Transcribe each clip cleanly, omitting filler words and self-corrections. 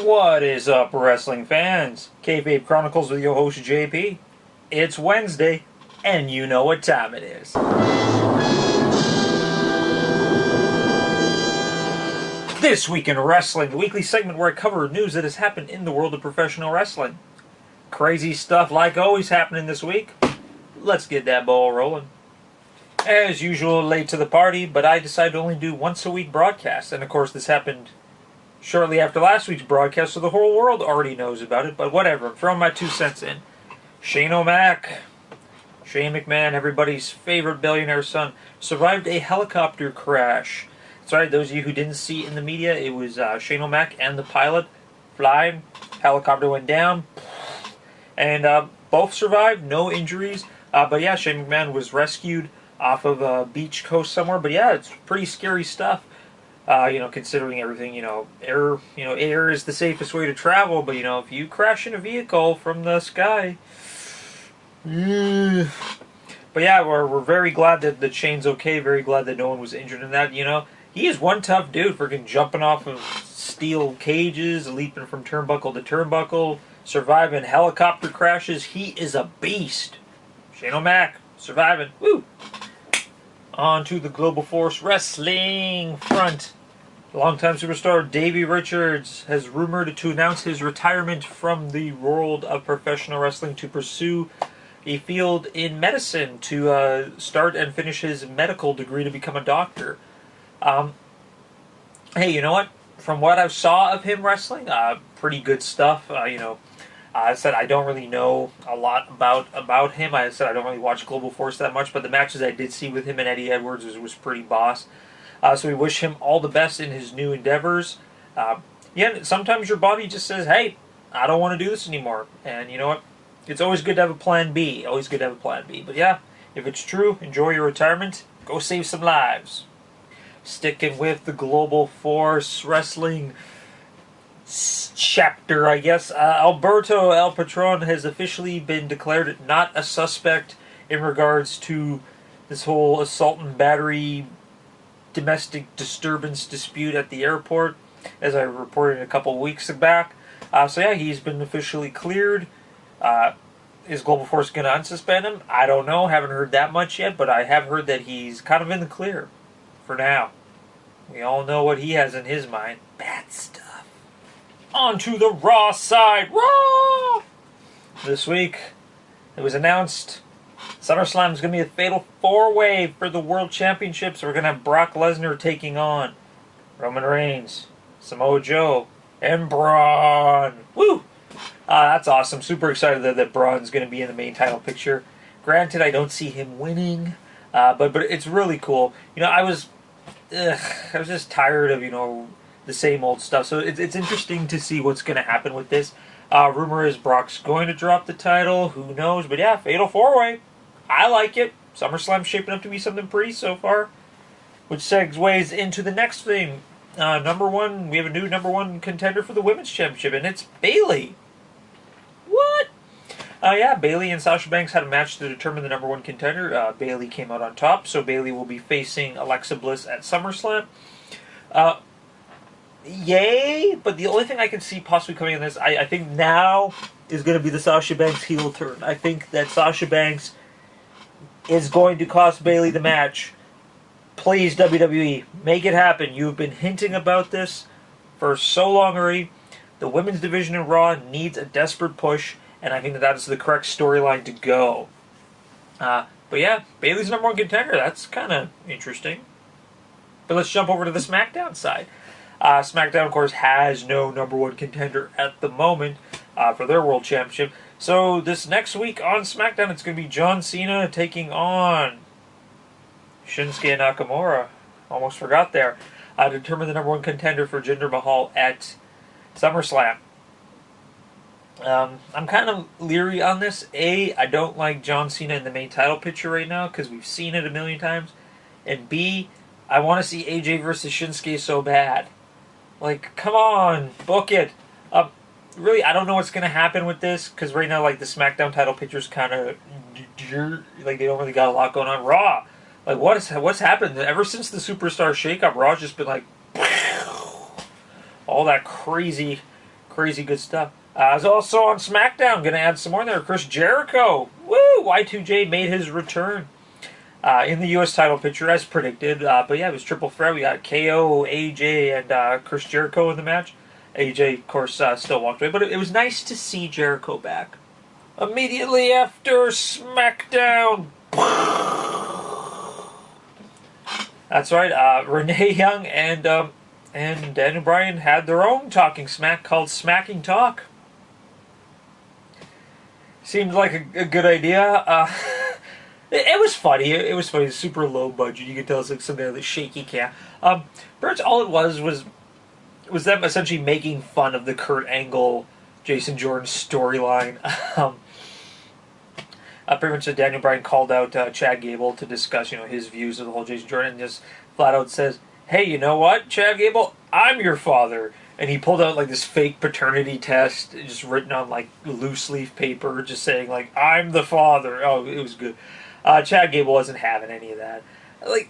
What is up, wrestling fans? KayFabe Chronicles with your host, JP. It's Wednesday, and you know what time it is. This Week in Wrestling, the weekly segment where I cover news that has happened in the world of professional wrestling. Crazy stuff like always happening this week. Let's get that ball rolling. As usual, late to the party, but I decided to only do once a week broadcast, and of course this happened shortly after last week's broadcast, so the whole world already knows about it, but whatever. I'm throwing my 2 cents in. Shane McMahon, everybody's favorite billionaire son, survived a helicopter crash. That's right, those of you who didn't see it in the media, it was Shane O'Mac and the pilot flying. Helicopter went down, and both survived, no injuries. But yeah, Shane McMahon was rescued off of a beach coast somewhere. But yeah, it's pretty scary stuff. Considering everything, air is the safest way to travel, but, if you crash in a vehicle from the sky, but yeah, we're very glad that Shane's okay, very glad that no one was injured in that, he is one tough dude, freaking jumping off of steel cages, leaping from turnbuckle to turnbuckle, surviving helicopter crashes. He is a beast. Shane O'Mac, surviving, woo! On to the Global Force Wrestling front. Longtime superstar Davies Richards has rumored to announce his retirement from the world of professional wrestling to pursue a field in medicine, to start and finish his medical degree to become a doctor. Hey, you know what? From what I saw of him wrestling, pretty good stuff. I said I don't really know a lot about him. I said I don't really watch Global Force that much, but the matches I did see with him and Eddie Edwards was pretty boss. So we wish him all the best in his new endeavors. Sometimes your body just says, hey, I don't want to do this anymore. And you know what? It's always good to have a plan B. Always good to have a plan B. But yeah, if it's true, enjoy your retirement. Go save some lives. Sticking with the Global Force Wrestling chapter, I guess. Alberto El Patron has officially been declared not a suspect in regards to this whole assault and battery domestic disturbance dispute at the airport, as I reported a couple weeks back. He's been officially cleared. Is Global Force going to unsuspend him? I don't know. Haven't heard that much yet, but I have heard that he's kind of in the clear for now. We all know what he has in his mind. Bad stuff. On to the Raw side. Raw! This week, it was announced Summerslam is going to be a fatal 4-way for the World Championships. We're going to have Brock Lesnar taking on Roman Reigns, Samoa Joe, and Braun. Woo! That's awesome. Super excited that Braun's going to be in the main title picture. Granted, I don't see him winning, but it's really cool. I was just tired of the same old stuff. So it's interesting to see what's going to happen with this. Rumor is Brock's going to drop the title. Who knows? But yeah, fatal 4-way. I like it. SummerSlam's shaping up to be something pretty so far. Which segues into the next thing. We have a new number one contender for the Women's Championship, and it's Bayley. What? Bayley and Sasha Banks had a match to determine the number one contender. Bayley came out on top, so Bayley will be facing Alexa Bliss at SummerSlam. Yay! But the only thing I can see possibly coming in this, I think now is going to be the Sasha Banks heel turn. I think that Sasha Banks is going to cost Bayley the match. Please, WWE, make it happen. You've been hinting about this for so long already. The women's division in Raw needs a desperate push, and I think that is the correct storyline to go. But yeah, Bayley's number one contender. That's kind of interesting. But let's jump over to the SmackDown side. SmackDown, of course, has no number one contender at the moment for their World Championship. So this next week on SmackDown, it's going to be John Cena taking on Shinsuke Nakamura. Almost forgot there. To determine the number one contender for Jinder Mahal at SummerSlam. I'm kind of leery on this. A, I don't like John Cena in the main title picture right now because we've seen it a million times. And B, I want to see AJ versus Shinsuke so bad. Like, come on, book it. Really, I don't know what's going to happen with this, because right now, the SmackDown title picture's kind of, they don't really got a lot going on. Raw, what's happened? Ever since the Superstar shakeup, Raw's just been all that crazy Crazy good stuff. I was also on SmackDown. Going to add some more there. Chris Jericho. Woo! Y2J made his return in the U.S. title picture as predicted. But yeah, it was triple threat. We got KO, AJ, and Chris Jericho in the match. AJ, of course, still walked away. But it was nice to see Jericho back. Immediately after SmackDown. That's right. Renee Young and Daniel Bryan had their own talking smack called Smacking Talk. Seemed like a good idea. It was funny. It was funny. Super low budget. You could tell it's like some of the shaky cam. Pretty much all it was them essentially making fun of the Kurt Angle, Jason Jordan storyline. Pretty much Daniel Bryan called out Chad Gable to discuss, his views of the whole Jason Jordan, and just flat out says, "Hey, you know what, Chad Gable? I'm your father." And he pulled out like this fake paternity test, just written on like loose leaf paper, just saying like, "I'm the father." Oh, it was good. Chad Gable wasn't having any of that. Like,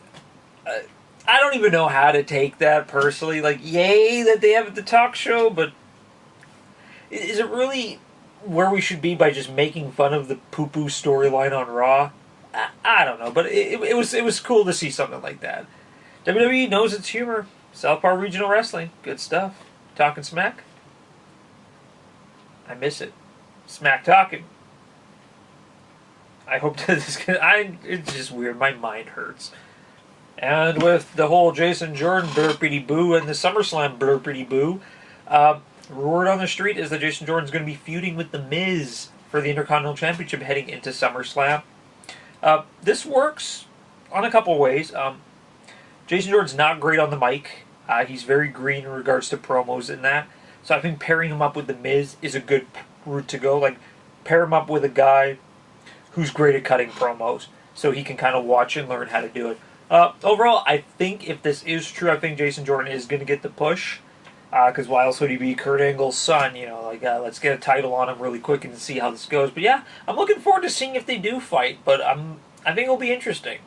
I don't even know how to take that personally. Like, yay that they have it at the talk show, but is it really where we should be by just making fun of the poo-poo storyline on Raw? I don't know, but it was cool to see something like that. WWE knows its humor. Southpaw Regional Wrestling, good stuff. Talking smack. I miss it. Smack talking. I hope that this it's just weird. My mind hurts. And with the whole Jason Jordan blurpity boo and the SummerSlam blurpity boo, word on the street is that Jason Jordan's going to be feuding with The Miz for the Intercontinental Championship heading into SummerSlam. This works on a couple ways. Jason Jordan's not great on the mic. He's very green in regards to promos and that. So I think pairing him up with The Miz is a good route to go. Like, pair him up with a guy who's great at cutting promos so he can kind of watch and learn how to do it. Overall, I think if this is true, I think Jason Jordan is going to get the push. Because why else would he be Kurt Angle's son? Let's get a title on him really quick and see how this goes. But yeah, I'm looking forward to seeing if they do fight. But I think it'll be interesting.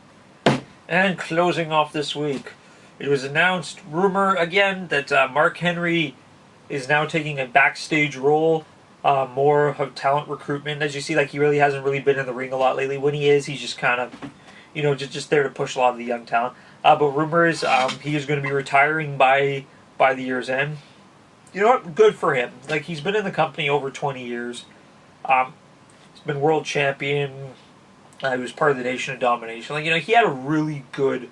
And closing off this week, it was announced, rumor again, that Mark Henry is now taking a backstage role, more of talent recruitment. As you see, like, he really hasn't really been in the ring a lot lately. When he is, he's just kind of, just there to push a lot of the young talent. But rumor is he is going to be retiring by the year's end. You know what? Good for him. Like, he's been in the company over 20 years. He's been world champion. He was part of the Nation of Domination. Like, he had a really good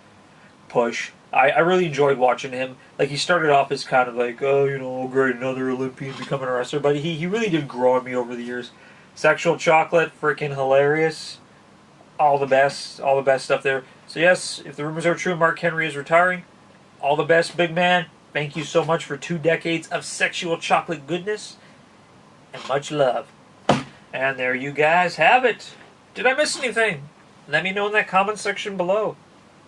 push. I really enjoyed watching him. Like, he started off as kind of like, oh, great, another Olympian becoming a wrestler. But he really did grow on me over the years. Sexual Chocolate, freaking hilarious. All the best stuff there. So yes, if the rumors are true, Mark Henry is retiring. All the best, big man. Thank you so much for 2 decades of sexual chocolate goodness. And much love. And there you guys have it. Did I miss anything? Let me know in that comment section below.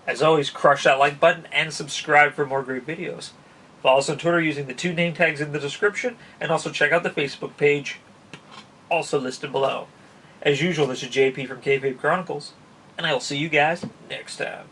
As always, crush that like button and subscribe for more great videos. Follow us on Twitter using the 2 name tags in the description. And also check out the Facebook page, also listed below. As usual, this is JP from KayFabe Chronicles. And I will see you guys next time.